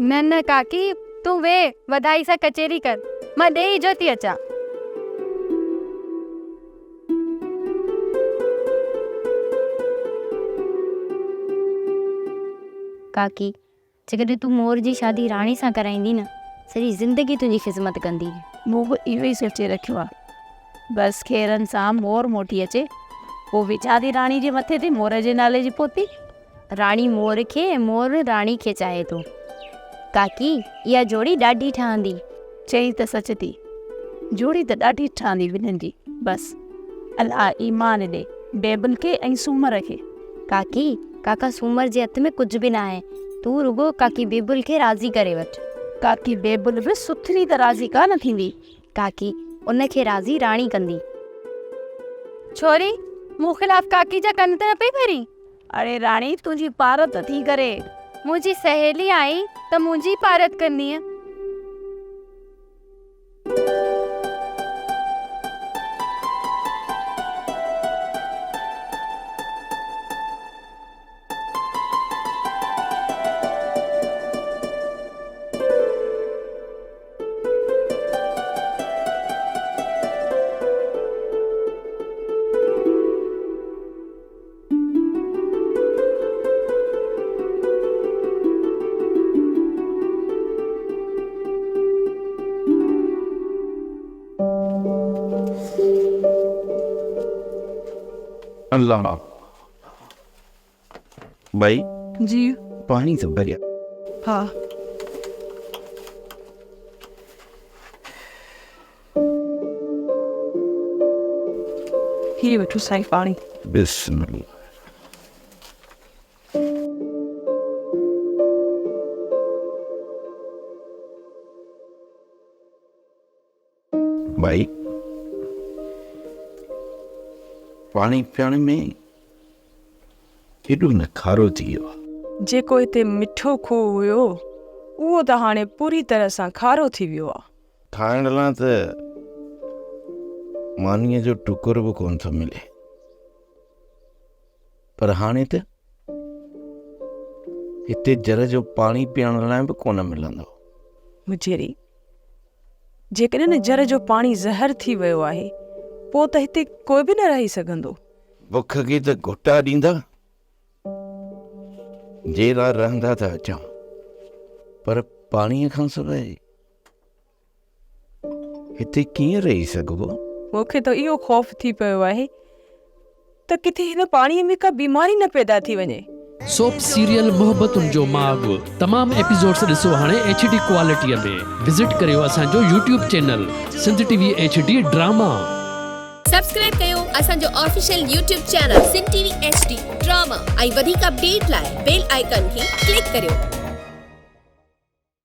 न काकी, तू वे वधाई सा कचेरी कर, मां ॾेई जो थी अचां। काकी, जेकॾहिं तूं मोर जी शादी राणी सां कराईंदी न, सॼी ज़िंदगी तुंहिंजी ख़िदमत कंदी। मूं बि इहो ई सोचे रखियो आहे। बसि खेरनि सां मोर मोटी अचे, पोइ विझा थी राणी जे मथे ते मोर जे नाले जी पोती। राणी मोर खे, मोर राणी खे चाहे थो। काकी, इहा जोड़ी ॾाढी ठहंदी। चई त सच थी, जोड़ी त ॾाढी ठहंदी ॿिन्हिनि जी। बसि अलाह ईमान ॾे बेबुल खे ऐं सूमर खे। काकी, काका सूमर जे हथ में कुझु बि न आहे। तूं रुगो काकी बेबुल खे राज़ी करे वठ। काकी बेबुल बि सुथरी त राज़ी कान थींदी। काकी, उनखे राज़ी राणी कंदी। छोरी, मूं खिलाफ़ काकी जा कन त न पई भरी? अरे राणी, तुंहिंजी पारत थी करे। मुंहिंजी सहेली आई त मुंहिंजी पारत करणी। अल्लाह भाई जी पानी से भरिया। हाँ ही वठो साईं पानी। बिस्मिल्लाह। भाई पानी पीअण में केॾो न खारो थी वियो आहे। जेको हिते मिठो खूह हुयो उहो त हाणे पूरी तरह सां खारो थी वियो आहे। खाइण लाइ त मानीअ जो टुकुर बि कोन थो मिले, पर हाणे त हिते जर जो पाणी पीअण लाइ बि कोन मिलंदो। मुजेरी, जेकॾहिं न जर जो पाणी ज़हर थी वियो आहे पोइ त हिते कोई बि न रही सघंदो। बुख खे त घुटा ॾींदा, जेरा रहंदा था अचूं, पर पाणीअ खां सवाइ हिते कीअं रही सघिबो? मूंखे त इहो ख़ौफ़ थी पियो आहे त किथे हिन पाणीअ में का बीमारी न पैदा थी वञे। सोप सीरियल मोहब्बतुनि जो माग तमाम एपिसोड्स ॾिसो हाणे HD क्वालिटीअ में। विज़िट करियो असांजो YouTube channel Sindh TV HD drama. Subscribe कयो असांजो official YouTube channel Sindh TV HD drama ऐं वधीक अपडेट लाइ बेल आइकन खे क्लिक करियो।